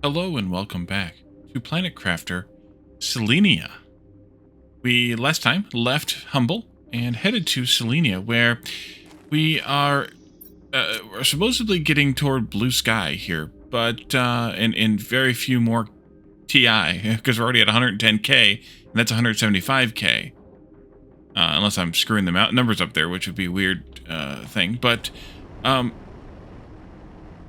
Hello and welcome back to Planet Crafter Selenea. We last time left Humble and headed to Selenea, where we are supposedly getting toward blue sky here, but in very few more TI, because we're already at 110k and that's 175k, unless I'm screwing them out numbers up there, which would be a weird thing, but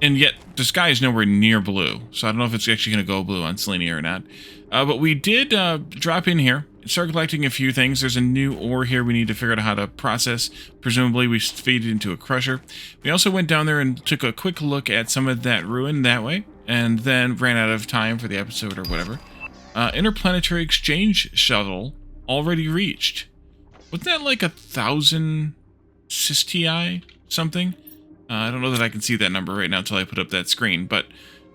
and yet the sky is nowhere near blue, so I don't know if it's actually going to go blue on Selenea or not. But we did drop in here, start collecting a few things. There's a new ore here we need to figure out how to process. Presumably we feed it into a crusher. We also went down there and took a quick look at some of that ruin that way, and then ran out of time for the episode or whatever. Interplanetary exchange shuttle already reached. Wasn't that like 1,000 SysTI something? I don't know that I can see that number right now until I put up that screen, but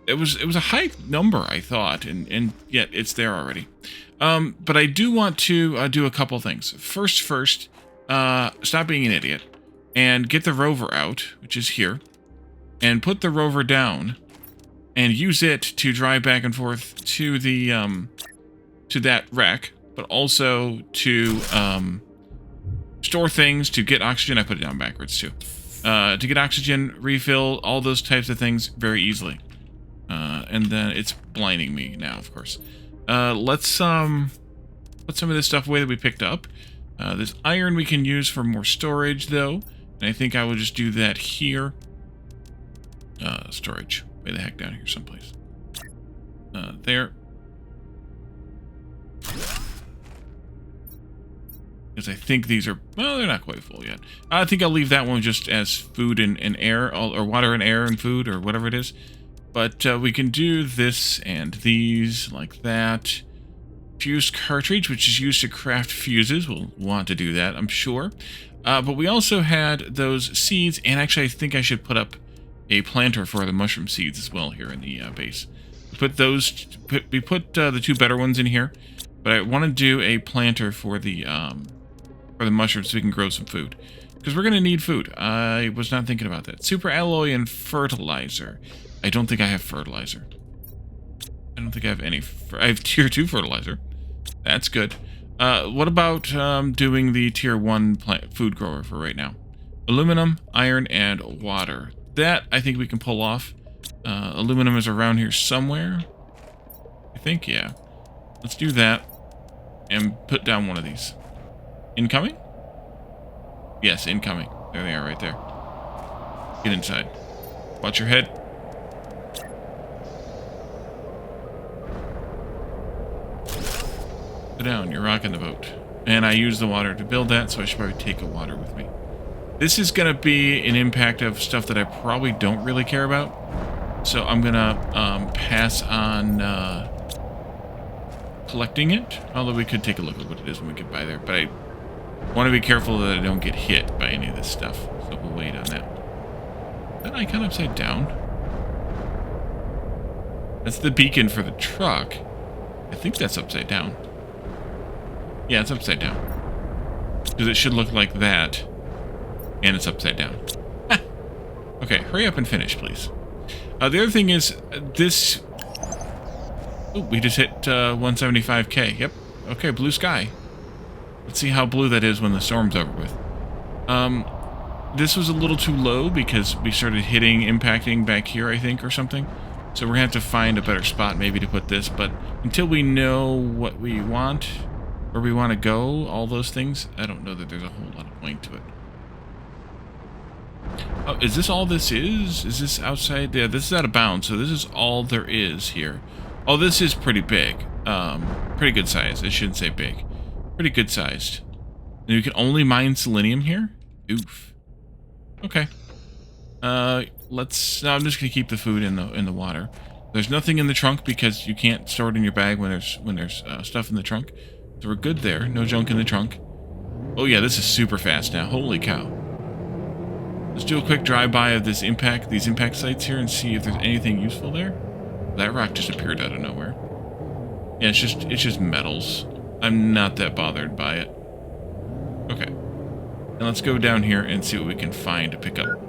it was a high number, I thought, and yet it's there already. But I do want to do a couple things. First, stop being an idiot and get the rover out, which is here, and put the rover down and use it to drive back and forth to the to that wreck, but also to store things, to get oxygen. I put it down backwards too. To get oxygen, refill, all those types of things very easily. And then it's blinding me now, of course. Let's put some of this stuff away that we picked up. This iron we can use for more storage, though. And I think I will just do that here. Storage. Way the heck down here someplace. There. Because I think these are, well, they're not quite full yet. I think I'll leave that one just as food and air, or water and air and food, or whatever it is. But we can do this and these, like that. Fuse cartridge, which is used to craft fuses. We'll want to do that, I'm sure. But we also had those seeds, and actually I think I should put up a planter for the mushroom seeds as well here in the base. We put the two better ones in here, but I want to do a planter for the mushrooms so we can grow some food, because we're going to need food. I was not thinking about that. Super alloy and fertilizer. I don't think I have fertilizer. I don't think I have any. I have tier 2 fertilizer. That's good. What about doing the tier 1 food grower for right now? Aluminum, iron, and water. That I think we can pull off. Aluminum is around here somewhere, I think. Yeah, let's do that and put down one of these. Incoming? Yes, incoming. There they are right there. Get inside. Watch your head. Go down, you're rocking the boat. And I use the water to build that, so I should probably take a water with me. This is going to be an impact of stuff that I probably don't really care about. So I'm going to pass on collecting it. Although we could take a look at what it is when we get by there. But I want to be careful that I don't get hit by any of this stuff. So we'll wait on that. Is that icon upside down? That's the beacon for the truck. I think that's upside down. Yeah, it's upside down. Because it should look like that. And it's upside down. Okay, hurry up and finish, please. The other thing is, this... Oh, we just hit 175k. Yep. Okay, blue sky. Let's see how blue that is when the storm's over with. This was a little too low because we started impacting back here, I think, or something. So we're going to have to find a better spot maybe to put this. But until we know what we want, where we want to go, all those things, I don't know that there's a whole lot of point to it. Oh, is this all this is? Is this outside? Yeah, this is out of bounds, so this is all there is here. Oh, this is pretty big. Pretty good size. I shouldn't say big. Pretty good sized. And you can only mine selenium here? Oof. Okay. No, I'm just gonna keep the food in the water. There's nothing in the trunk because you can't store it in your bag when there's stuff in the trunk. So we're good there. No junk in the trunk. Oh yeah, this is super fast now. Holy cow. Let's do a quick drive-by of these impact sites here and see if there's anything useful there. That rock just appeared out of nowhere. Yeah, it's just metals. I'm not that bothered by it. Okay. And let's go down here and see what we can find to pick up.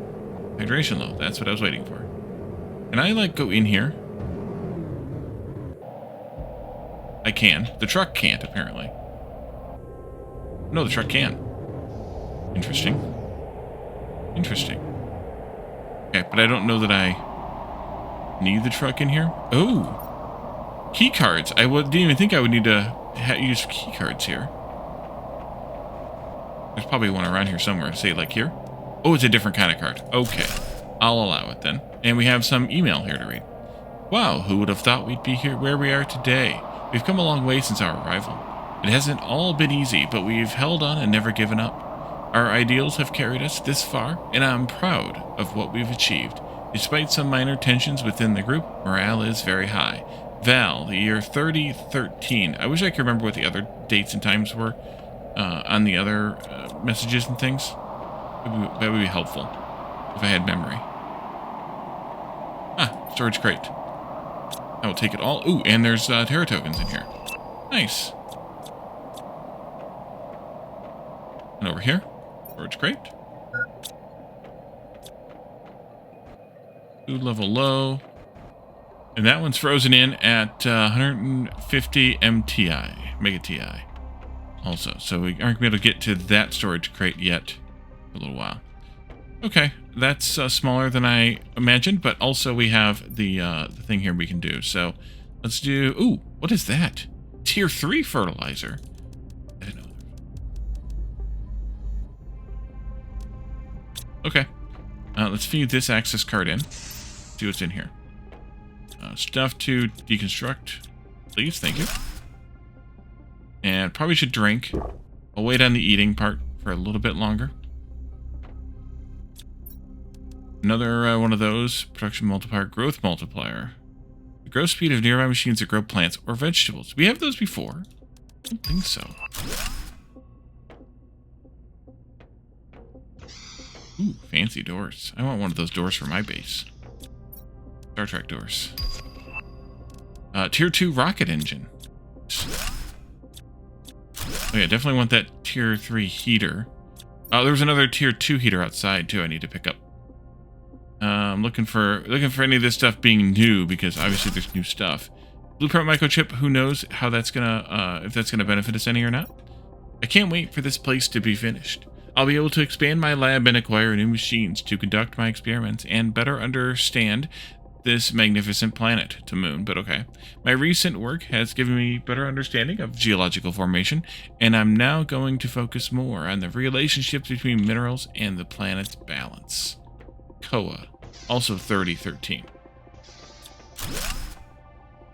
Hydration low. That's what I was waiting for. Can I, like, go in here? I can. The truck can't, apparently. No, the truck can. Interesting. Interesting. Okay, but I don't know that I need the truck in here. Oh! Key cards. Didn't even think I would need to use key cards here. There's probably one around here somewhere. Say, like here? Oh, it's a different kind of card. Okay. I'll allow it then. And we have some email here to read. Wow, who would have thought we'd be here where we are today? We've come a long way since our arrival. It hasn't all been easy, but we've held on and never given up. Our ideals have carried us this far, and I'm proud of what we've achieved. Despite some minor tensions within the group, morale is very high. Val, the year 3013. I wish I could remember what the other dates and times were on the other messages and things. That would be helpful if I had memory. Ah, storage crate. I will take it all. Ooh, and there's Terra tokens in here. Nice. And over here, storage crate. Food level low. And that one's frozen in at 150 MTI, Mega TI. Also, so we aren't going to be able to get to that storage crate yet for a little while. Okay, that's smaller than I imagined, but also we have the thing here we can do. So let's do... Ooh, what is that? Tier 3 fertilizer. I didn't know that. Okay, let's feed this access card in. See what's in here. Stuff to deconstruct, please. Thank you. And probably should drink. I'll wait on the eating part for a little bit longer. Another one of those. Production multiplier, growth multiplier. The growth speed of nearby machines that grow plants or vegetables. We have those before? I don't think so. Ooh, fancy doors. I want one of those doors for my base. Star Trek doors. Tier 2 rocket engine. Oh yeah, definitely want that Tier 3 heater. Oh, there was another Tier 2 heater outside too I need to pick up. I'm looking for any of this stuff being new, because obviously there's new stuff. Blueprint microchip, who knows how that's gonna if that's gonna benefit us any or not. I can't wait for this place to be finished. I'll be able to expand my lab and acquire new machines to conduct my experiments and better understand this magnificent planet to Moon, but okay. My recent work has given me better understanding of geological formation, and I'm now going to focus more on the relationships between minerals and the planet's balance. Koa, also 3013.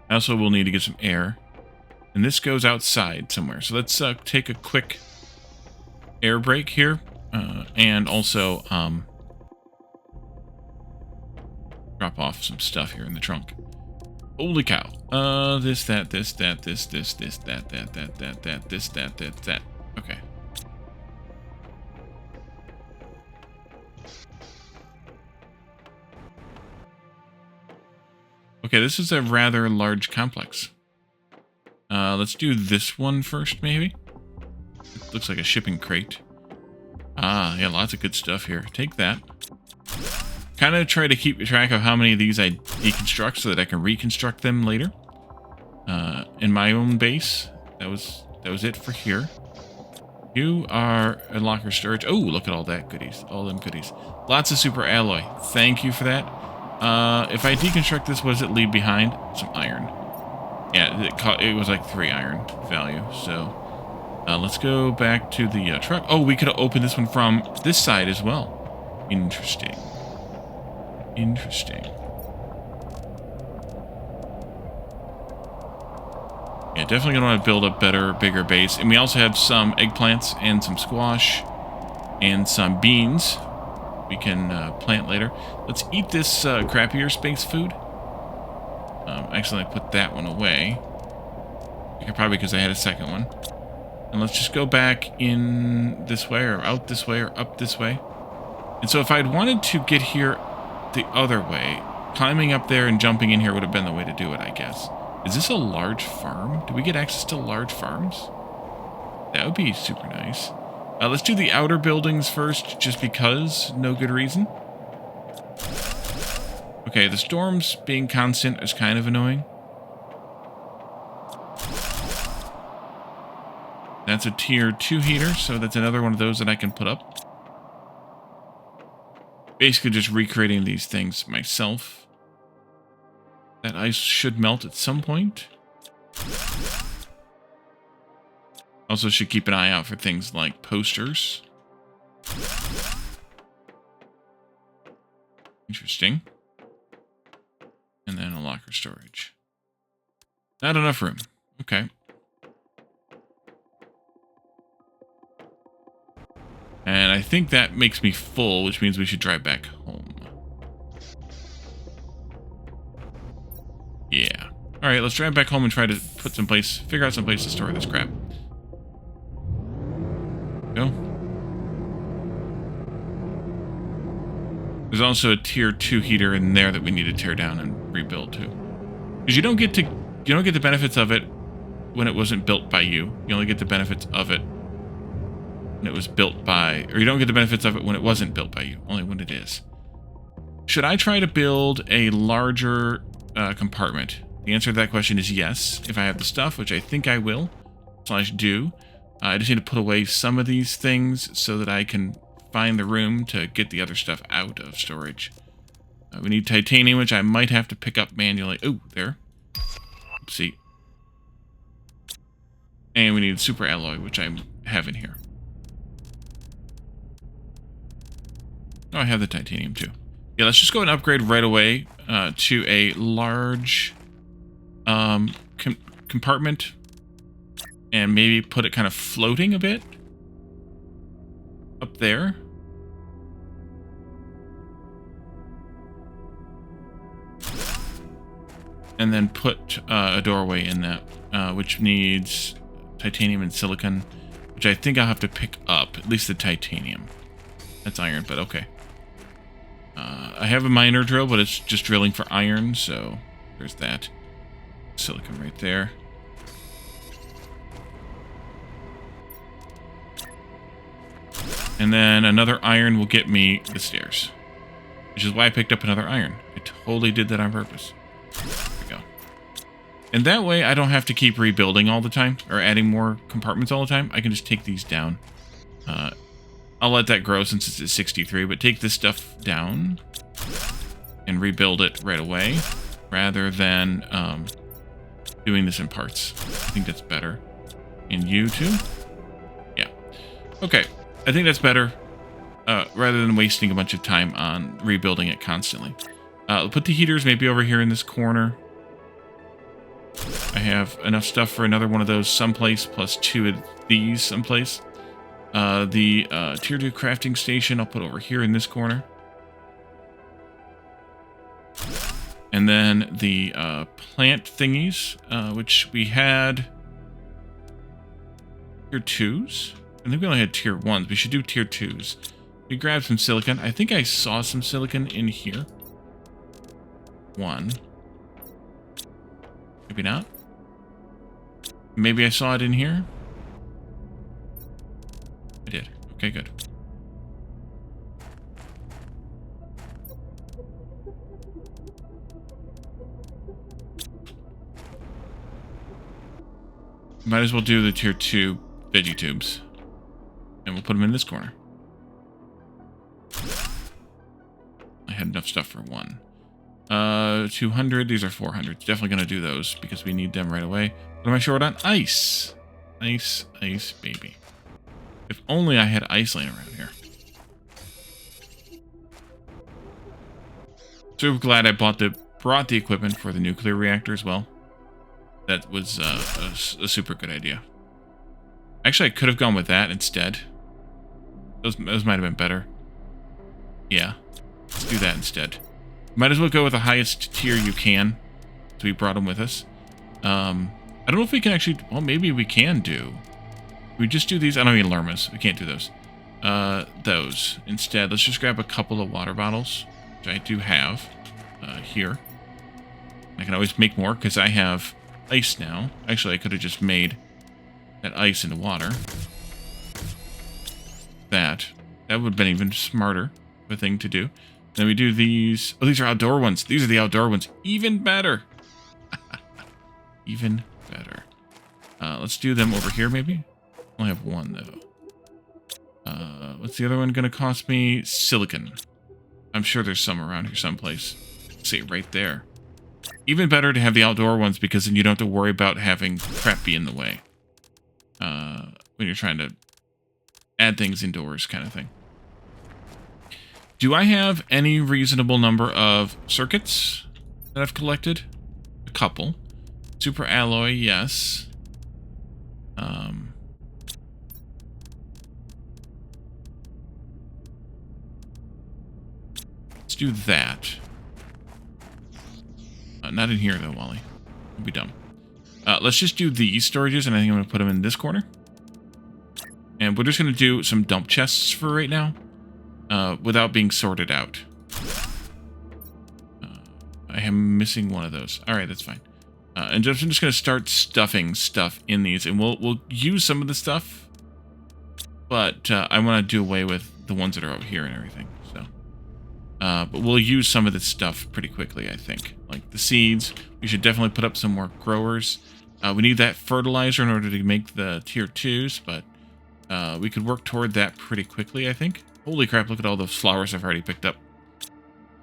Also, we'll need to get some air, and this goes outside somewhere. So let's take a quick air break here, and also drop off some stuff here in the trunk. Holy cow. This, that, this, that, this, that, this, that. Okay. Okay, this is a rather large complex. Let's do this one first, maybe? It looks like a shipping crate. Ah, yeah, lots of good stuff here. Take that. Kind of try to keep track of how many of these I deconstruct so that I can reconstruct them later. In my own base. That was it for here. You are a locker storage. Oh, look at all that goodies. All them goodies. Lots of super alloy. Thank you for that. If I deconstruct this, what does it leave behind? Some iron. Yeah, it was like 3 iron value. So let's go back to the truck. Oh, we could have opened this one from this side as well. Interesting. Interesting. Yeah, definitely gonna want to build a bigger base. And we also have some eggplants and some squash and some beans we can plant later. Let's eat this crappier space food. Actually, I put that one away. Probably because I had a second one. And let's just go back in this way, or out this way, or up this way. And so if I'd wanted to get here the other way, climbing up there and jumping in here would have been the way to do it, I guess. Is this a large farm? Do we get access to large farms? That would be super nice. Let's do the outer buildings first, just because. No good reason. Okay, the storms being constant is kind of annoying. That's a tier 2 heater, so that's another one of those that I can put up. Basically just recreating these things myself. That ice should melt at some point. Also should keep an eye out for things like posters. Interesting. And then a locker storage. Not enough room. Okay. And I think that makes me full, which means we should drive back home. Yeah. Alright, let's drive back home and try to figure out some place to store this crap. Go. There's also a tier 2 heater in there that we need to tear down and rebuild too. Because you don't get the benefits of it when it wasn't built by you. You only get the benefits of it when it was built by, or you don't get the benefits of it when it wasn't built by you, only when it is. Should I try to build a larger compartment? The answer to that question is yes, if I have the stuff, which I think I will, / do. I just need to put away some of these things so that I can find the room to get the other stuff out of storage. We need titanium, which I might have to pick up manually. Oh, there. Oopsie. And we need super alloy, which I have in here. Oh, I have the titanium too. Yeah, let's just go and upgrade right away to a large compartment and maybe put it kind of floating a bit up there. And then put a doorway in that, which needs titanium and silicon, which I think I'll have to pick up, at least the titanium. That's iron, but okay. I have a miner drill, but it's just drilling for iron, so there's that. Silicon right there. And then another iron will get me the stairs, which is why I picked up another iron. I totally did that on purpose. There we go. And that way I don't have to keep rebuilding all the time, or adding more compartments all the time. I can just take these down. I'll let that grow since it's at 63, but take this stuff down and rebuild it right away, rather than doing this in parts. I think that's better. And you too? Yeah. Okay. I think that's better, rather than wasting a bunch of time on rebuilding it constantly. Put the heaters maybe over here in this corner. I have enough stuff for another one of those someplace, plus 2 of these someplace. The tier 2 crafting station I'll put over here in this corner. And then the plant thingies, which we had tier 2s. I think we only had tier 1s. We should do tier 2s. We grabbed some silicon. I think I saw some silicon in here. 1. Maybe not. Maybe I saw it in here. I did. Okay, good. Might as well do the tier 2 veggie tubes. And we'll put them in this corner. I had enough stuff for 1. 200. These are 400. Definitely going to do those because we need them right away. What am I short on? Ice. Ice, ice, baby. If only I had ice laying around here. So glad I brought the equipment for the nuclear reactor as well. That was a super good idea. Actually, I could have gone with that instead. Those might have been better. Yeah, let's do that instead. Might as well go with the highest tier you can. So we brought them with us. I don't know if we can actually... Well, maybe we can do... We just do these... I don't mean llama. We can't do those. Those. Instead, let's just grab a couple of water bottles, which I do have here. I can always make more because I have ice now. Actually, I could have just made that ice into water. That would have been even smarter of a thing to do. Then we do these. Oh, these are outdoor ones. These are the outdoor ones. Even better. Even better. Let's do them over here, maybe. only have one, though. What's the other one going to cost me? Silicon. I'm sure there's some around here someplace. See, right there. Even better to have the outdoor ones because then you don't have to worry about having crap be in the way. When you're trying to add things indoors kind of thing. Do I have any reasonable number of circuits that I've collected? A couple. Super alloy, yes. Let's do that. Not in here, though, Wally. We'll be dumb. Let's just do these storages, and I think I'm going to put them in this corner. And we're just going to do some dump chests for right now, without being sorted out. I am missing one of those. All right, that's fine. And I'm just going to start stuffing stuff in these, and we'll use some of the stuff, but I want to do away with the ones that are out here and everything. So, but we'll use some of this stuff pretty quickly, I think. Like the seeds, we should definitely put up some more growers. We need that fertilizer in order to make the tier 2s, but we could work toward that pretty quickly, I think. Holy crap, look at all those flowers I've already picked up.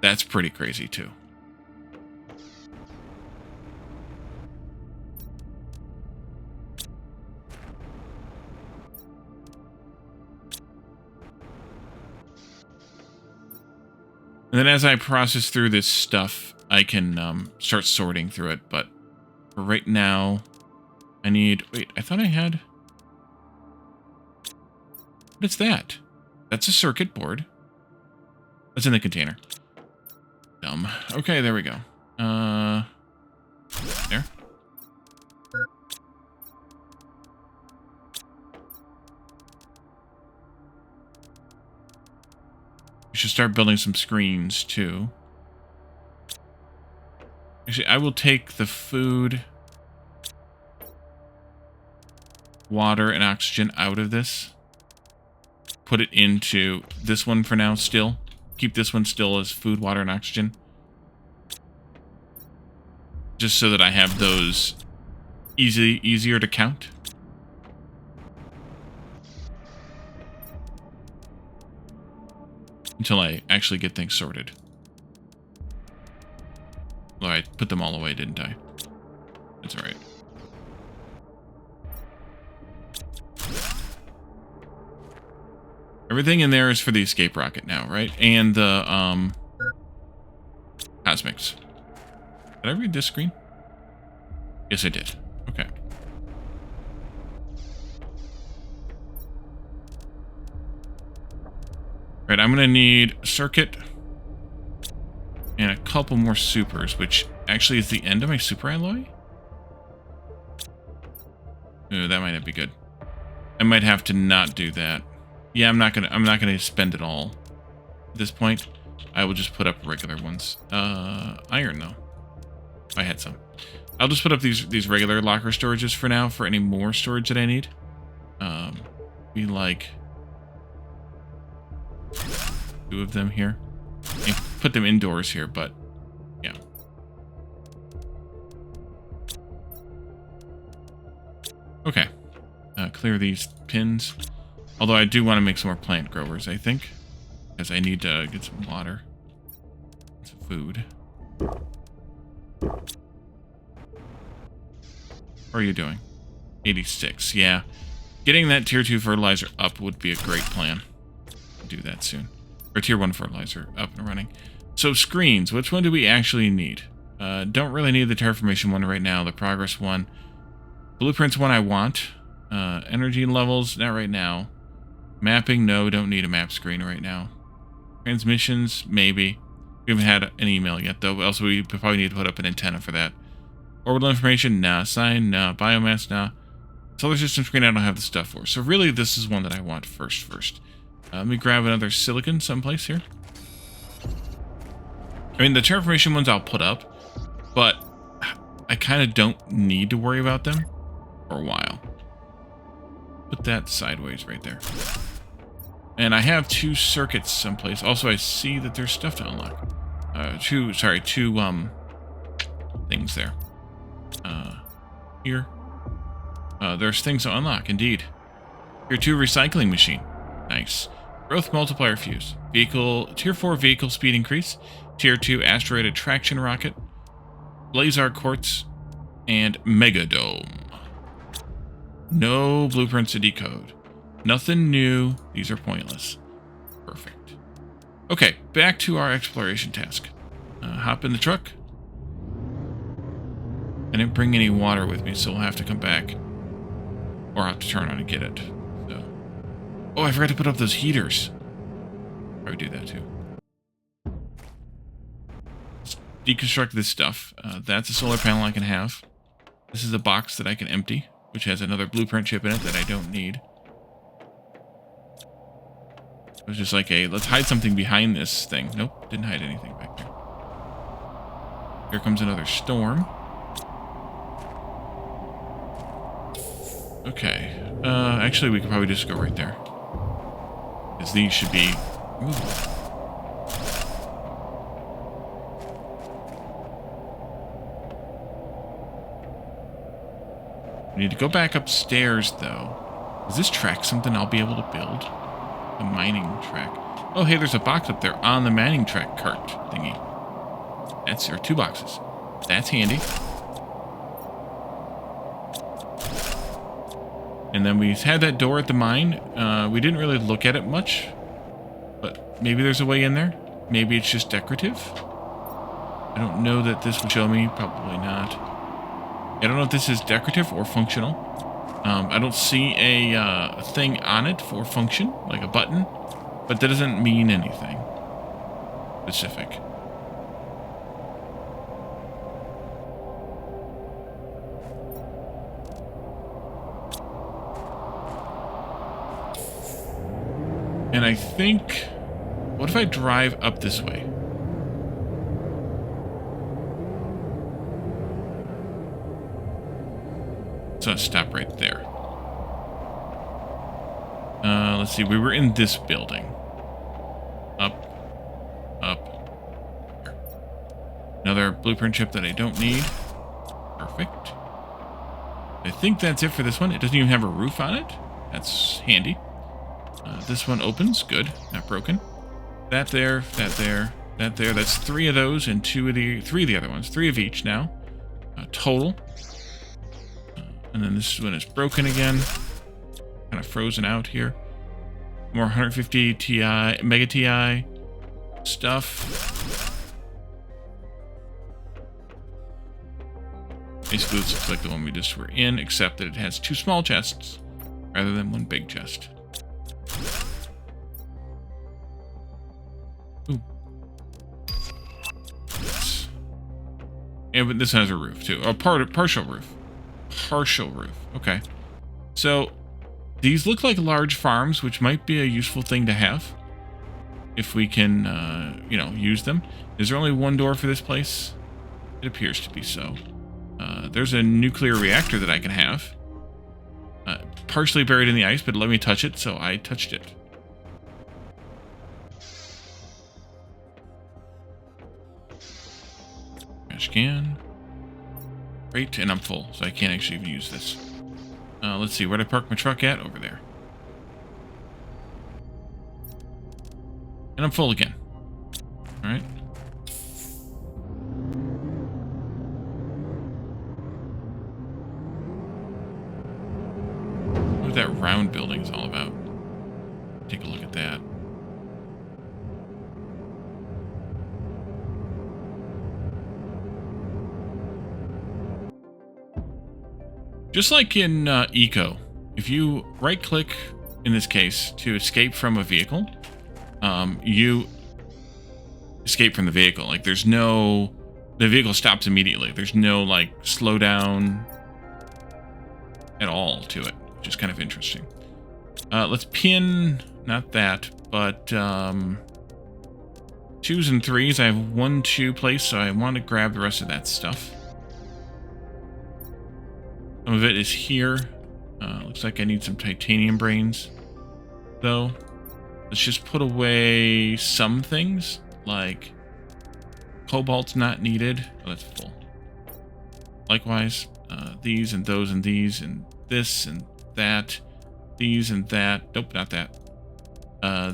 That's pretty crazy, too. And then as I process through this stuff, I can start sorting through it. But for right now, I need... Wait, I thought I had... What is that? That's a circuit board. That's in the container. Dumb. Okay, there we go. There. We should start building some screens, too. Actually, I will take the food, water, and oxygen out of this. Put it into this one for now still. Keep this one still as food, water, and oxygen. Just so that I have those easier to count. Until I actually get things sorted. Well, I put them all away, didn't I? That's alright. Everything in there is for the escape rocket now, right? And the, cosmics. Did I read this screen? Yes, I did. Okay. Right, I'm gonna need a circuit and a couple more supers, which actually is the end of my super alloy. Ooh, that might not be good. I might have to not do that. Yeah, I'm not gonna spend it all at this point. I will just put up regular ones. Iron though. I had some. I'll just put up these regular locker storages for now for any more storage that I need. Be like 2 of them here. And put them indoors here, but yeah. Okay. Clear these pins. Although I do want to make some more plant growers, I think. Because I need to get some water. Some food. How are you doing? 86, yeah. Getting that tier 2 fertilizer up would be a great plan. I'll do that soon. Or tier 1 fertilizer up and running. So screens, which one do we actually need? Don't really need the terraformation one right now, the progress one. Blueprints one I want. Energy levels, not right now. Mapping, no, don't need a map screen right now. Transmissions, maybe. We haven't had an email yet, though. Also, we probably need to put up an antenna for that. Orbital information, nah. Sign, nah. Biomass, nah. Solar system screen, I don't have the stuff for. So really, this is one that I want first. Let me grab another silicon someplace here. I mean, the terraformation ones I'll put up, but I kind of don't need to worry about them for a while. Put that sideways right there. And I have 2 circuits someplace. Also, I see that there's stuff to unlock. Two things there. Here. There's things to unlock, indeed. Tier 2 recycling machine. Nice. Growth multiplier fuse. Vehicle Tier 4 vehicle speed increase. Tier 2 asteroid attraction rocket. Blazar quartz. And Megadome. No blueprints to decode. Nothing new. These are pointless. Perfect. Okay, back to our exploration task. Hop in the truck. I didn't bring any water with me, so we'll have to come back. Or I'll have to turn on and get it. So. Oh, I forgot to put up those heaters. Probably do that too. Let's deconstruct this stuff. That's a solar panel I can have. This is a box that I can empty, which has another blueprint chip in it that I don't need. It was just like a, let's hide something behind this thing. Nope, didn't hide anything back there. Here comes another storm. Okay. Actually, we could probably just go right there. Because these should be movable. We need to go back upstairs, though. Does this track something I'll be able to build? A mining track. Oh, hey, there's a box up there on the mining track cart thingy. That's there. 2 boxes. That's handy. And then we had that door at the mine. We didn't really look at it much. But maybe there's a way in there. Maybe it's just decorative. I don't know that this would show me. Probably not. I don't know if this is decorative or functional. I don't see a thing on it for function, like a button, but that doesn't mean anything specific. And I think, what if I drive up this way? So I'll stop right there. Let's see, we were in this building. Up. Here. Another blueprint chip that I don't need. Perfect. I think that's it for this one. It doesn't even have a roof on it. That's handy. This one opens. Good. Not broken. That there, that there, that there. That's 3 of those and 3 of the other ones. 3 of each now. Total. And then this one is broken again. Kind of frozen out here. More 150 Ti, Mega Ti stuff. Basically, this looks like the one we just were in, except that it has 2 small chests rather than 1 big chest. Ooh. Yes. And but this has a roof too. Oh, partial roof. Partial roof. Okay. So these look like large farms, which might be a useful thing to have if we can, you know, use them. Is there only 1 door for this place? It appears to be so. There's a nuclear reactor that I can have. Partially buried in the ice, but let me touch it, so I touched it. Trash can. Great, and I'm full, so I can't actually even use this. Let's see, where'd I park my truck at? Over there. And I'm full again. Alright. What that round building is all about. Take a look at that. Just like in Eco, if you right-click, in this case, to escape from a vehicle, you escape from the vehicle. Like, there's no... The vehicle stops immediately. There's no, like, slowdown at all to it, which is kind of interesting. Let's pin... Not that, but 2s and 3s. I have 1 2 place, so I want to grab the rest of that stuff. Some of it is here. Looks like I need some titanium brains, though. Let's just put away some things, like cobalt's not needed. Oh, that's full. Likewise, these and those and these and this and that. these and that. Nope, not that.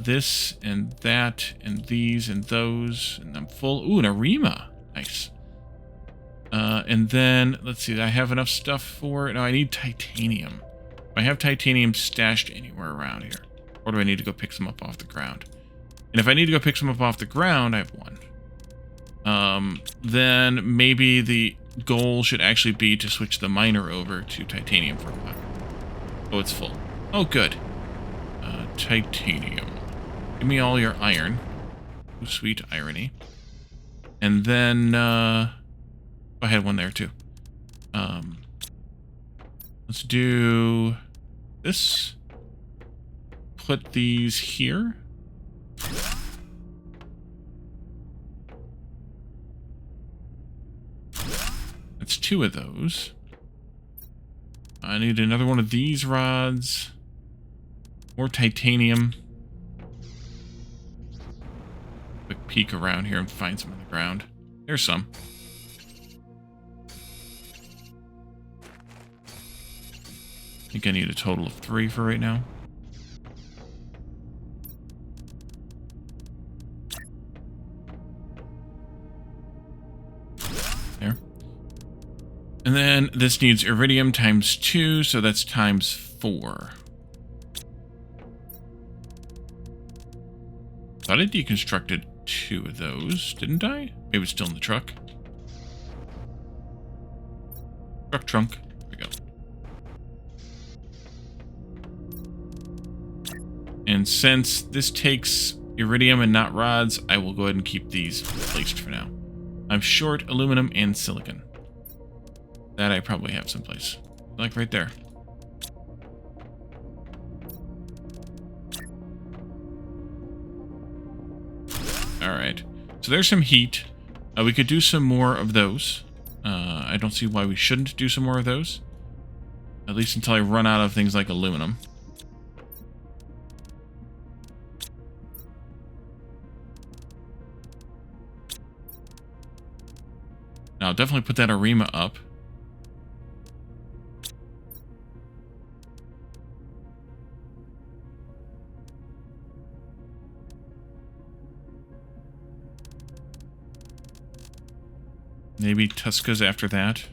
This and that and these and those. And I'm full. Ooh, an Arima. Nice. And then, let's see, I have enough stuff for it. No, I need titanium. Do I have titanium stashed anywhere around here? Or do I need to go pick some up off the ground? And if I need to go pick some up off the ground, I have one. Then maybe the goal should actually be to switch the miner over to titanium for a while. Oh, it's full. Oh, good. Titanium. Give me all your iron. Oh, sweet irony. And then, I had one there too. Let's do this. Put these here. That's 2 of those. I need another one of these rods. More titanium. Quick peek around here and find some on the ground. There's some. I think I need a total of 3 for right now. There. And then this needs iridium times 2, so that's times 4. Thought I deconstructed 2 of those, didn't I? Maybe it's still in the truck. Trunk. There we go. And since this takes iridium and not rods, I will go ahead and keep these placed for now. I'm short aluminum and silicon. That I probably have someplace. Like right there. Alright. So there's some heat. We could do some more of those. I don't see why we shouldn't do some more of those. At least until I run out of things like aluminum. Now, I'll definitely put that Arima up. Maybe Tuska's after that.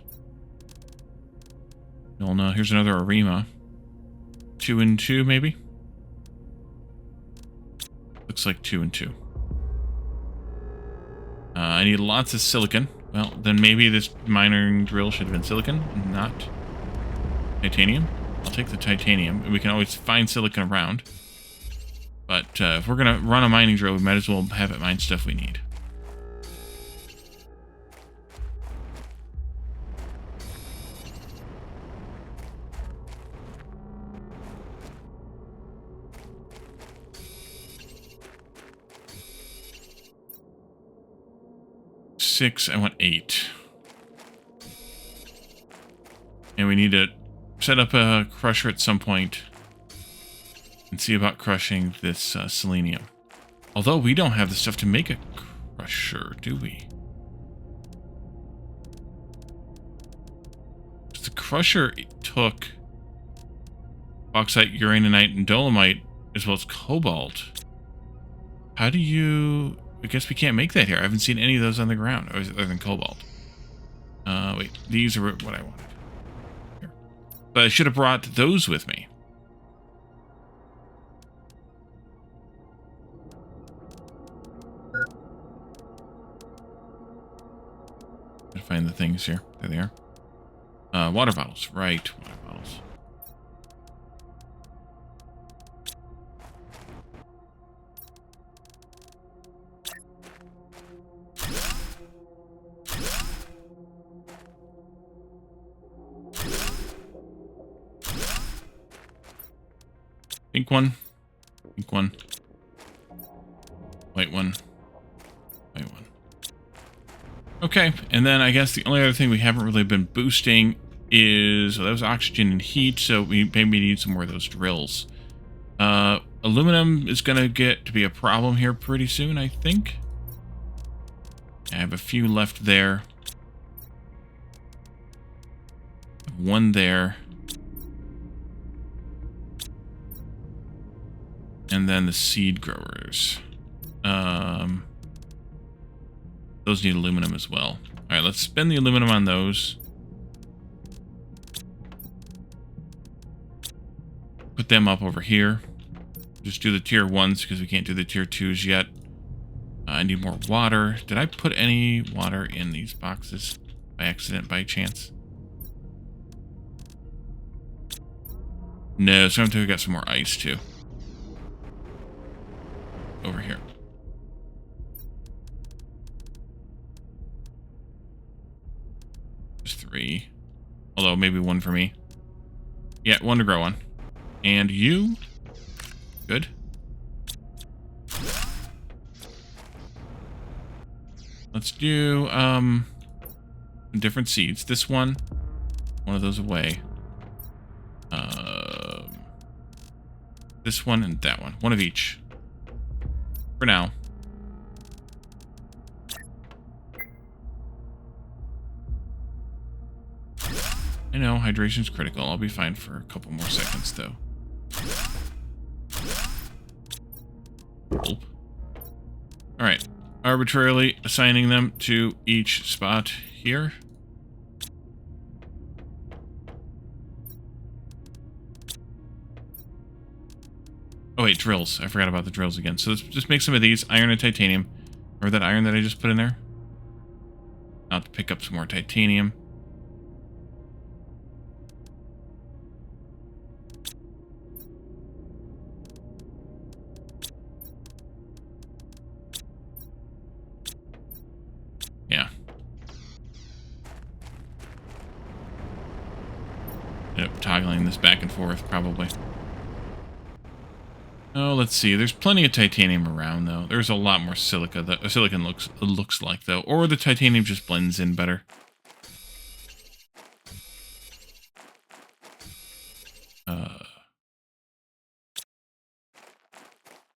No, here's another Arima. 2 and 2, maybe? Looks like 2 and 2. I need lots of silicon. Well, then maybe this mining drill should have been silicon, not titanium. I'll take the titanium, and we can always find silicon around. But if we're going to run a mining drill, we might as well have it mine stuff we need. I want 8. And we need to set up a crusher at some point and see about crushing this selenium. Although we don't have the stuff to make a crusher, do we? The crusher took bauxite, uraninite, and dolomite, as well as cobalt. How do you... I guess we can't make that here. I haven't seen any of those on the ground, other than cobalt. Wait, these are what I wanted. Here. But I should have brought those with me. Gotta find the things here. There they are. Water bottles. Right, water bottles. Pink one. Pink one. White one. White one. Okay, and then I guess the only other thing we haven't really been boosting is... Well, that was oxygen and heat, so we maybe need some more of those drills. Aluminum is going to get to be a problem here pretty soon, I think. I have a few left there. One there. And then the seed growers. Those need aluminum as well. All right, let's spend the aluminum on those. Put them up over here. Just do the tier 1s because we can't do the tier 2s yet. I need more water. Did I put any water in these boxes by accident, by chance? No, so I'm going to get some more ice too. Over here. Just 3. Although maybe 1 for me. Yeah, 1 to grow on. And you? Good. Let's do different seeds. This one of those away. This one and that one. One of each. For now. I know, hydration's critical. I'll be fine for a couple more seconds, though. Gulp. Alright. Arbitrarily assigning them to each spot here. Oh wait, drills. I forgot about the drills again. So let's just make some of these. Iron and titanium. Remember that iron that I just put in there? I'll have to pick up some more titanium. Yeah. End up toggling this back and forth, probably. Oh, let's see. There's plenty of titanium around, though. There's a lot more silica. Silicon looks like, though. Or the titanium just blends in better.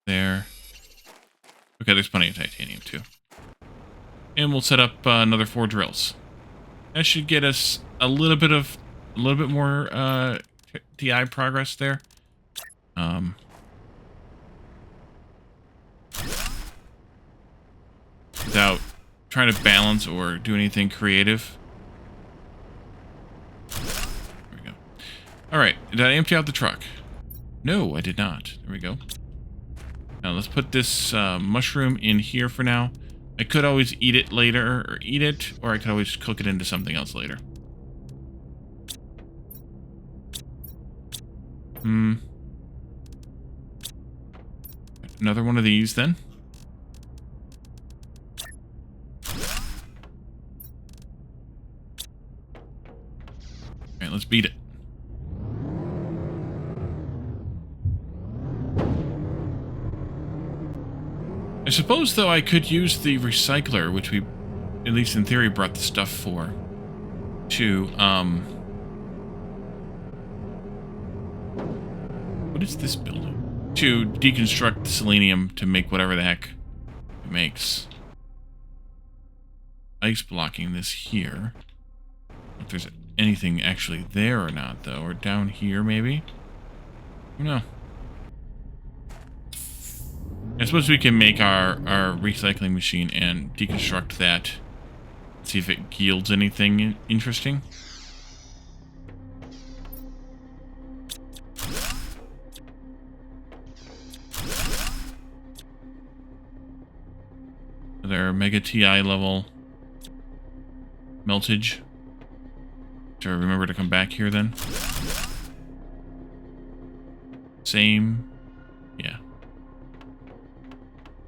There. Okay, there's plenty of titanium, too. And we'll set up another 4 drills. That should get us a little bit more TI progress there. Without trying to balance or do anything creative. There we go. Alright, did I empty out the truck? No, I did not. There we go. Now let's put this mushroom in here for now. I could always eat it later, or I could always cook it into something else later. Another one of these then. Alright, let's beat it. I suppose, though, I could use the recycler, which we, at least in theory, brought the stuff for, to, what is this building? To deconstruct the selenium to make whatever the heck it makes. Ice blocking this here. If there's anything actually there or not, though. Or down here, maybe? I don't know. I suppose we can make our recycling machine and deconstruct that. See if it yields anything interesting. Their Mega TI level meltage. So remember to come back here then. Same. Yeah.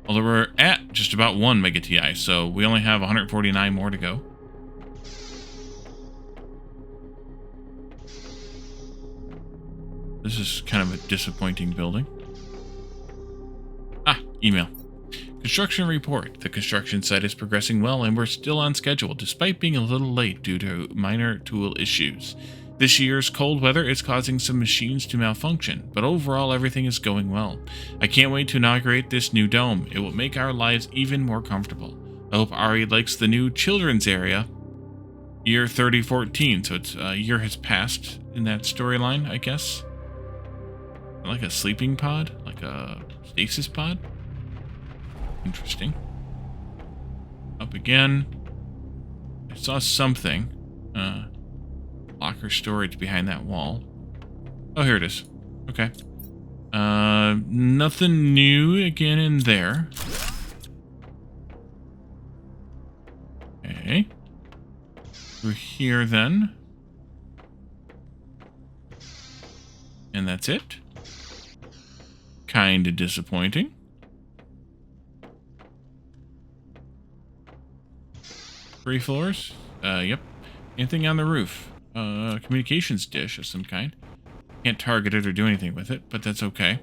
Although we're at just about 1 Mega TI, so we only have 149 more to go. This is kind of a disappointing building. Ah, email. Construction report. The construction site is progressing well and we're still on schedule, despite being a little late due to minor tool issues. This year's cold weather is causing some machines to malfunction, but overall everything is going well. I can't wait to inaugurate this new dome. It will make our lives even more comfortable. I hope Ari likes the new children's area. Year 3014, so it's a year has passed in that storyline, I guess. Like a sleeping pod? Like a Stasis pod? Interesting. Up again. I saw something. Locker storage behind that wall. Oh, here it is. Okay. Nothing new again in there. Okay. We're here then. And that's it. Kinda disappointing. Three floors? Yep. Anything on the roof? Communications dish of some kind. Can't target it or do anything with it, but that's okay.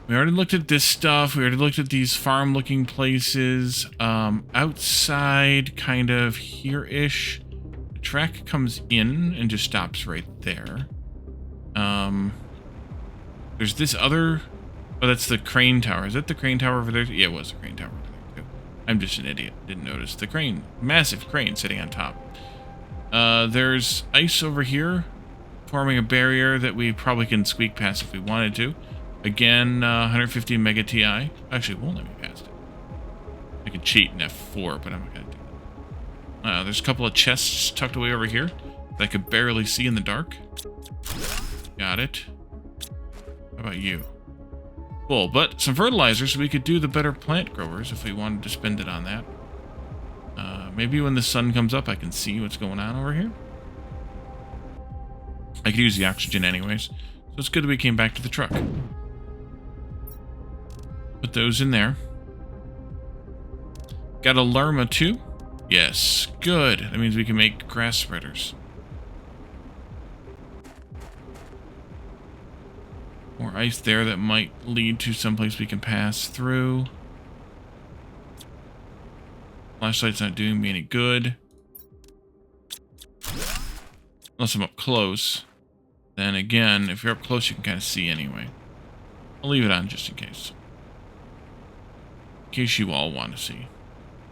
We already looked at this stuff. We already looked at these farm-looking places. Outside, kind of here-ish. The track comes in and just stops right there. There's this other... Oh, that's the crane tower. Is that the crane tower over there? Yeah, it was the crane tower over there, too. I'm just an idiot. Didn't notice. The crane. Massive crane sitting on top. There's ice over here, forming a barrier that we probably can squeak past if we wanted to. Again, 150 mega TI. Actually, it won't let me past it. I could cheat in F4, but I'm not going to do that. There's a couple of chests tucked away over here that I could barely see in the dark. Got it. How about you? Cool, but some fertilizer so we could do the better plant growers if we wanted to spend it on that. Maybe when the sun comes up I can see what's going on over here. I could use the oxygen anyways, so it's good that we came back to the truck. Put those in there. Got a llama too? Yes, good. That means we can make grass spreaders. More ice there that might lead to someplace we can pass through. Flashlight's not doing me any good. Unless I'm up close. Then again, if you're up close, you can kind of see anyway. I'll leave it on just in case. In case you all want to see.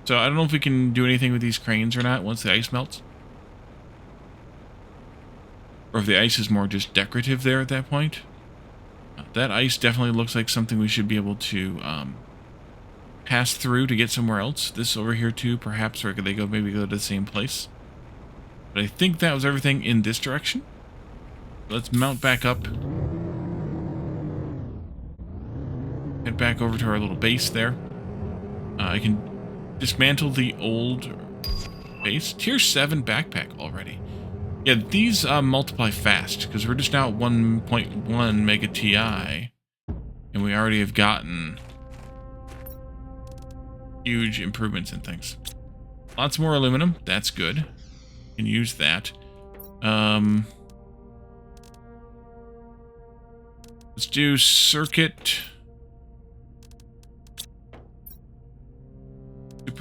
So I don't know if we can do anything with these cranes or not once the ice melts. Or if the ice is more just decorative there at that point. That ice definitely looks like something we should be able to pass through to get somewhere else. This over here too, perhaps, or could they maybe go to the same place? But I think that was everything in this direction. Let's mount back up. Head back over to our little base there. I can dismantle the old base. Tier 7 backpack already. Yeah, these multiply fast, because we're just now at 1.1 mega TI, and we already have gotten huge improvements in things. Lots more aluminum. That's good. Can use that. Let's do circuit.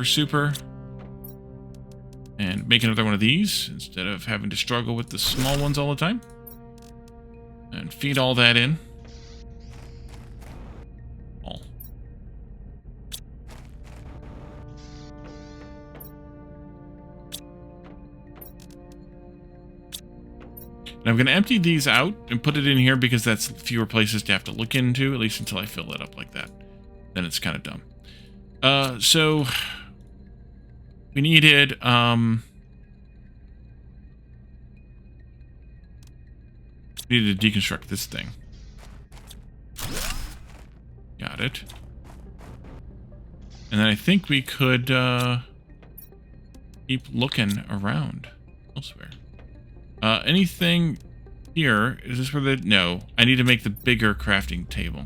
Super. And make another one of these instead of having to struggle with the small ones all the time. And feed all that in. All. And I'm going to empty these out and put it in here because that's fewer places to have to look into, at least until I fill it up like that. Then it's kind of dumb. So we needed to deconstruct this thing. Got it. And then I think we could keep looking around elsewhere. Anything here? Is this where the... No. I need to make the bigger crafting table.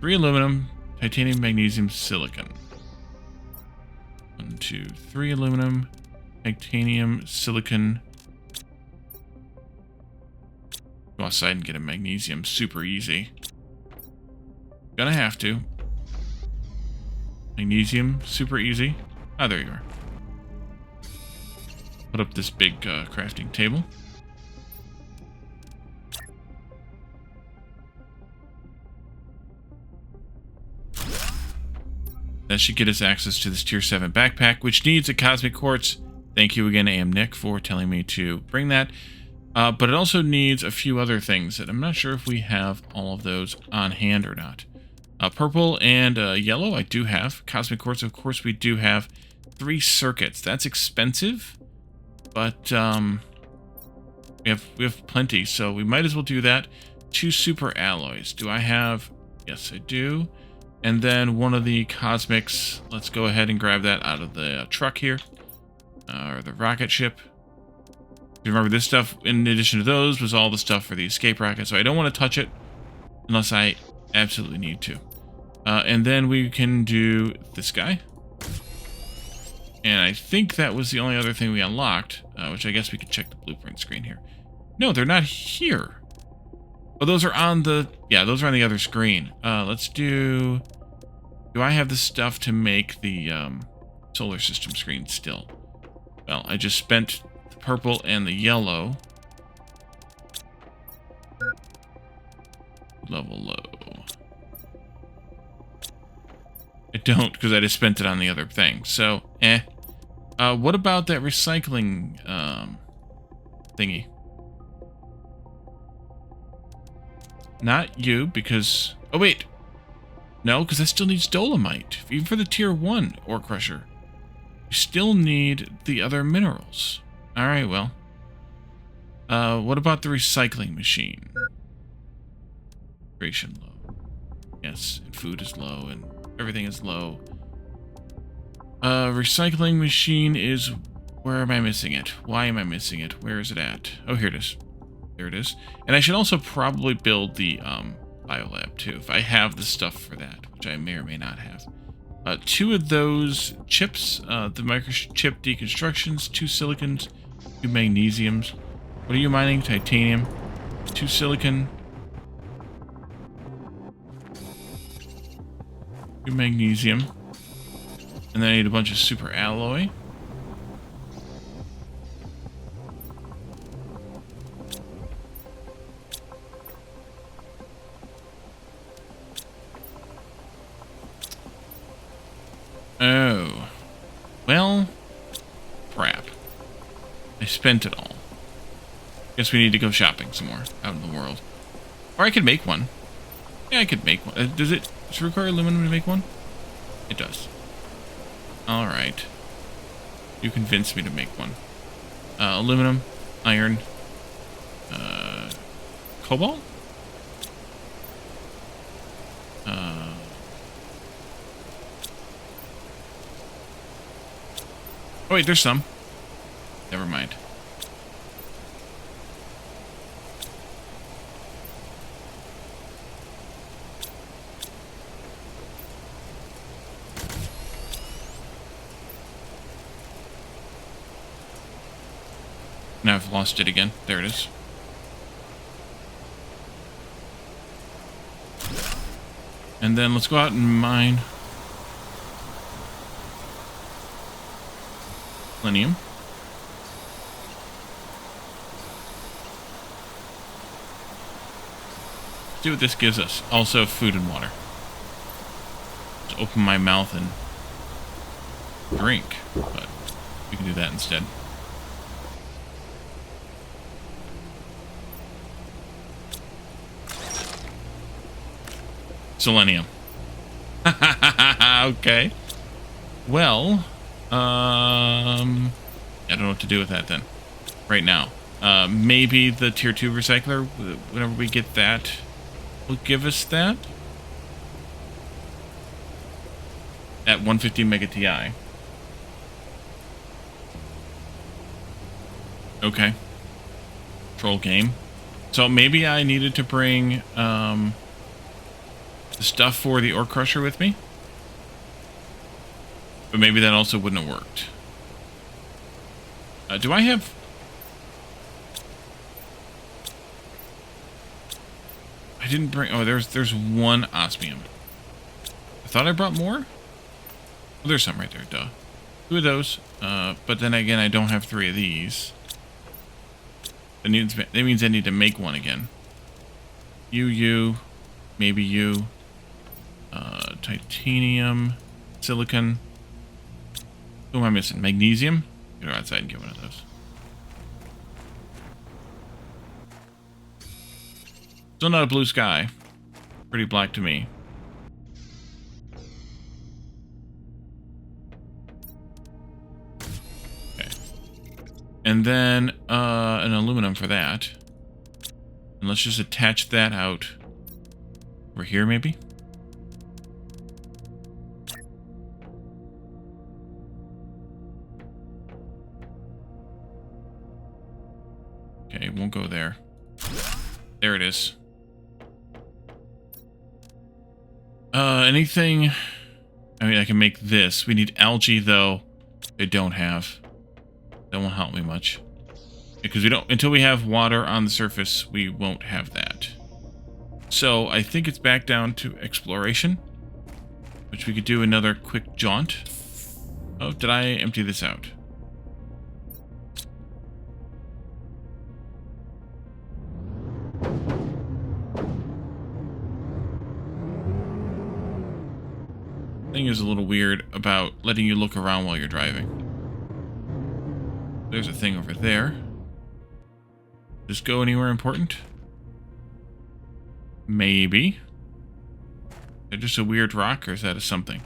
3 aluminum, titanium, magnesium, silicon. 1, 2, 3 aluminum, titanium, silicon. Go outside and get a magnesium. Super easy. Gonna have to. Magnesium, super easy. Ah, there you are. Put up this big crafting table. That should get us access to this tier 7 backpack, which needs a cosmic quartz. Thank you again, AM Nick, for telling me to bring that. But it also needs a few other things that I'm not sure if we have all of those on hand or not. Purple and yellow I do have. Cosmic quartz, of course, we do have. 3 circuits. That's expensive, but we have plenty, so we might as well do that. 2 super alloys. Do I have? Yes, I do. And then one of the cosmics. Let's go ahead and grab that out of the truck here, or the rocket ship. Remember, this stuff, in addition to those, was all the stuff for the escape rocket, so I don't want to touch it unless I absolutely need to. And then we can do this guy. And I think that was the only other thing we unlocked, which I guess we could check the blueprint screen here. No, they're not here. Oh, those are on the... Yeah, those are on the other screen. Let's do... Do I have the stuff to make the solar system screen still? Well, I just spent the purple and the yellow. Level low. I don't, because I just spent it on the other thing. So, what about that recycling thingy? Not you, because... Oh, wait. No, because that still needs dolomite. Even for the tier 1 ore crusher. You still need the other minerals. Alright, well. What about the recycling machine? Creation low. Yes, and food is low, and everything is low. Recycling machine is... Where am I missing it? Why am I missing it? Where is it at? Oh, here it is. There it is. And I should also probably build the biolab too, if I have the stuff for that, which I may or may not have. 2 of those chips, the microchip deconstructions, 2 silicons, 2 magnesiums. What are you mining? Titanium. 2 silicon. 2 magnesium. And then I need a bunch of super alloy. Oh. Well, crap. I spent it all. Guess we need to go shopping some more out in the world. Or I could make one. Yeah, I could make one. Does it require aluminum to make one? It does. Alright. You convinced me to make one. Aluminum, iron, cobalt? Oh wait, there's some. Never mind. Now I've lost it again. There it is. And then let's go out and mine selenium. See what this gives us. Also food and water. Just open my mouth and drink, but we can do that instead. Selenium. Okay. Well, I don't know what to do with that then. Right now. Maybe the tier 2 recycler, whenever we get that, will give us that. At 150 Mega TI. Okay. Troll game. So maybe I needed to bring, the stuff for the ore crusher with me. But maybe that also wouldn't have worked. Do I have... I didn't bring... Oh, there's 1 osmium. I thought I brought more? Well, there's some right there, duh. 2 of those. But then again, I don't have 3 of these. That means I need to make 1 again. You. Maybe you. Titanium. Silicon. Who am I missing? Magnesium? Go outside and get one of those. Still not a blue sky. Pretty black to me. Okay. And then an aluminum for that. And let's just attach that out over here, maybe? Okay, it won't go there. There it is. Anything... I mean, I can make this. We need algae, though. I don't have. That won't help me much. Because we don't... Until we have water on the surface, we won't have that. So, I think it's back down to exploration. Which we could do another quick jaunt. Oh, did I empty this out? Thing is a little weird about letting you look around while you're driving. There's a thing over there. Just go anywhere important? Maybe. Is that just a weird rock, or is that a something?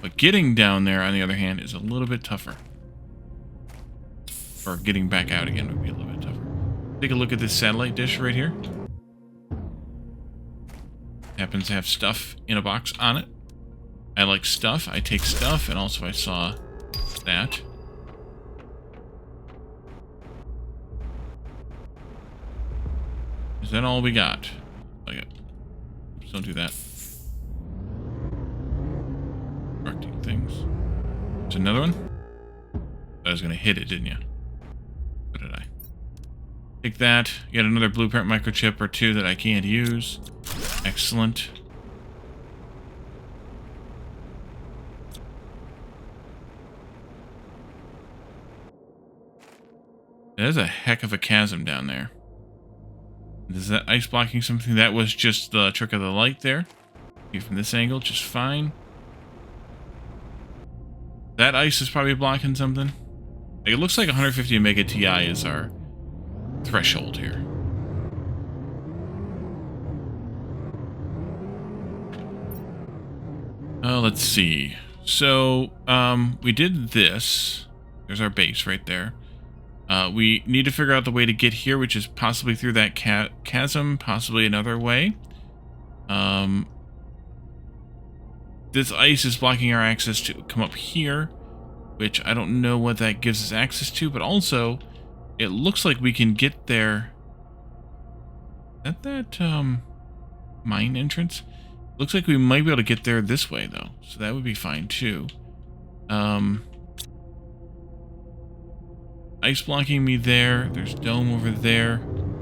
But getting down there, on the other hand, is a little bit tougher. Or getting back out again would be a little bit tougher. Take a look at this satellite dish right here. Happens to have stuff in a box on it. I like stuff. I take stuff, and also I saw that. Is that all we got? Okay. Just don't do that. Constructing things. There's another one? I was going to hit it, didn't you? What did I? Take that. Get another blueprint microchip or two that I can't use. Excellent. There's a heck of a chasm down there. Is that ice blocking something? That was just the trick of the light there. From this angle, just fine. That ice is probably blocking something. Like, it looks like 150 Omega Ti is our threshold here. Let's see. So, we did this. There's our base right there. We need to figure out the way to get here, which is possibly through that chasm, possibly another way. This ice is blocking our access to come up here, which I don't know what that gives us access to, but also, it looks like we can get there. Is that mine entrance? Looks like we might be able to get there this way, though, so that would be fine, too. Ice blocking me there. There's dome over there.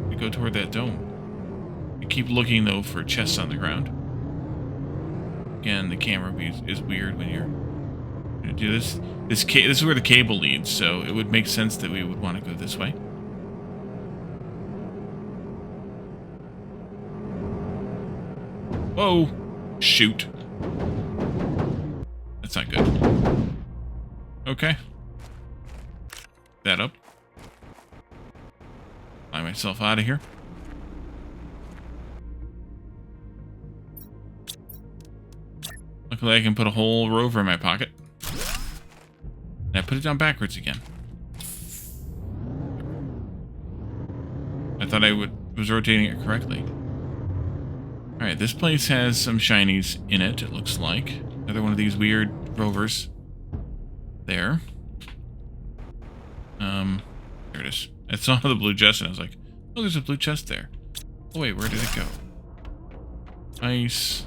We go toward that dome. You keep looking, though, for chests on the ground. Again, the camera is weird when you're going to do this. This is where the cable leads, so it would make sense that we would want to go this way. Whoa! Shoot. That's not good. Okay. That up. Fly myself out of here. Luckily I can put a whole rover in my pocket. And I put it down backwards again. I thought I was rotating it correctly. Alright, this place has some shinies in it, it looks like. Another one of these weird rovers. There. There it is. I saw the blue chest and I was like, oh, there's a blue chest there. Oh, wait, where did it go? Ice.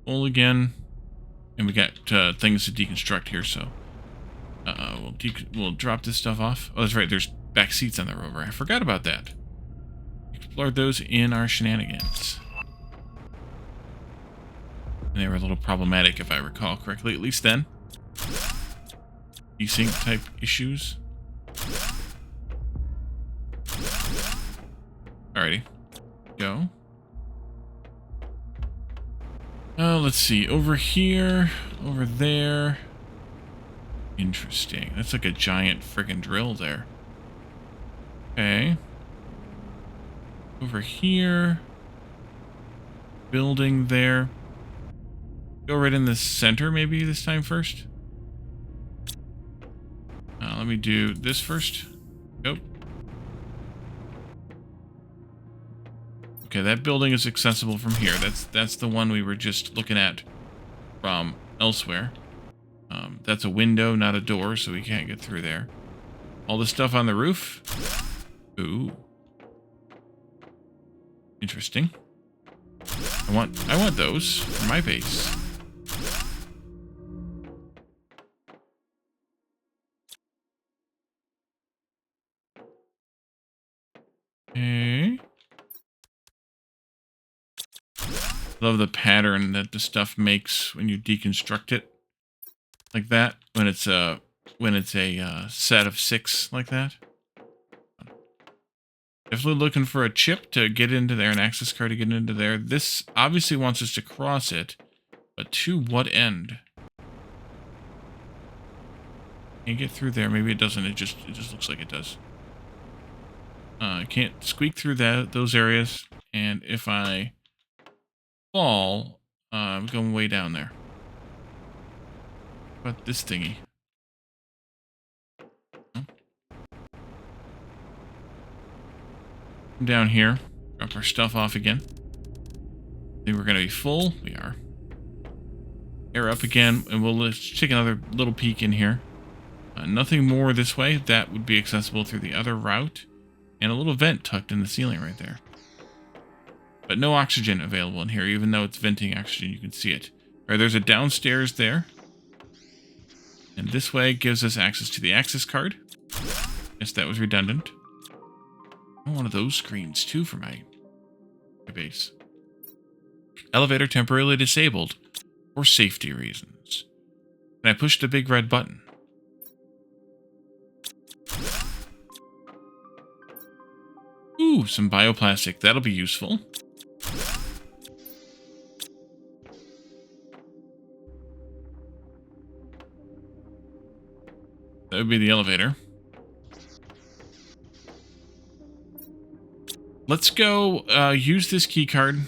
Full again. And we got things to deconstruct here, so... we'll drop this stuff off. Oh, that's right, there's back seats on the rover. I forgot about that. Explored those in our shenanigans. And they were a little problematic, if I recall correctly, at least then. Desync type issues. Alrighty. Go. Let's see. Over here. Over there. Interesting. That's like a giant friggin' drill there. Okay. Over here. Building there. Go right in the center maybe this time first. Let me do this first. Go. Okay, that building is accessible from here. That's the one we were just looking at from elsewhere. That's a window, not a door, so we can't get through there. All the stuff on the roof. Ooh. Interesting. I want those for my base. Okay. Love the pattern that the stuff makes when you deconstruct it. Like that. When it's a set of 6 like that. Definitely looking for a chip to get into there, an access card to get into there. This obviously wants us to cross it, but to what end? Can you get through there? Maybe it doesn't. It just looks like it does. I can't squeak through those areas, and if I fall, I'm going way down there. What about this thingy? Down here, drop our stuff off again. Think we're gonna be full. We are. Air up again, and let's take another little peek in here. Nothing more this way. That would be accessible through the other route, and a little vent tucked in the ceiling right there. But no oxygen available in here, even though it's venting oxygen. You can see it. All right, there's a downstairs there, and this way gives us access to the access card. Guess that was redundant. I want one of those screens too for my base. Elevator temporarily disabled for safety reasons. And I pushed the big red button. Ooh, some bioplastic. That'll be useful. That would be the elevator. Let's go use this key card,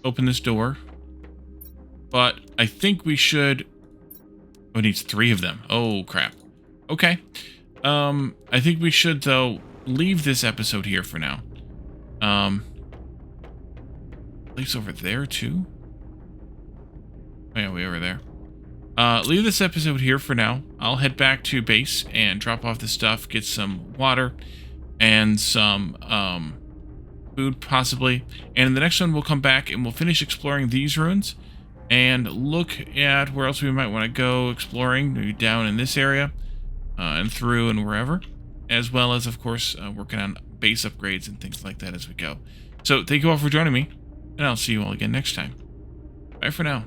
open this door. But I think we should... Oh, it needs 3 of them. Oh, crap. Okay. I think we should, though, leave this episode here for now. Leaves over there, too? Oh, yeah, way over there. Leave this episode here for now. I'll head back to base and drop off the stuff, get some water and some, food, possibly. And in the next one, we'll come back and we'll finish exploring these ruins and look at where else we might want to go exploring, maybe down in this area and through and wherever, as well as, of course, working on base upgrades and things like that as we go. So thank you all for joining me, and I'll see you all again next time. Bye for now.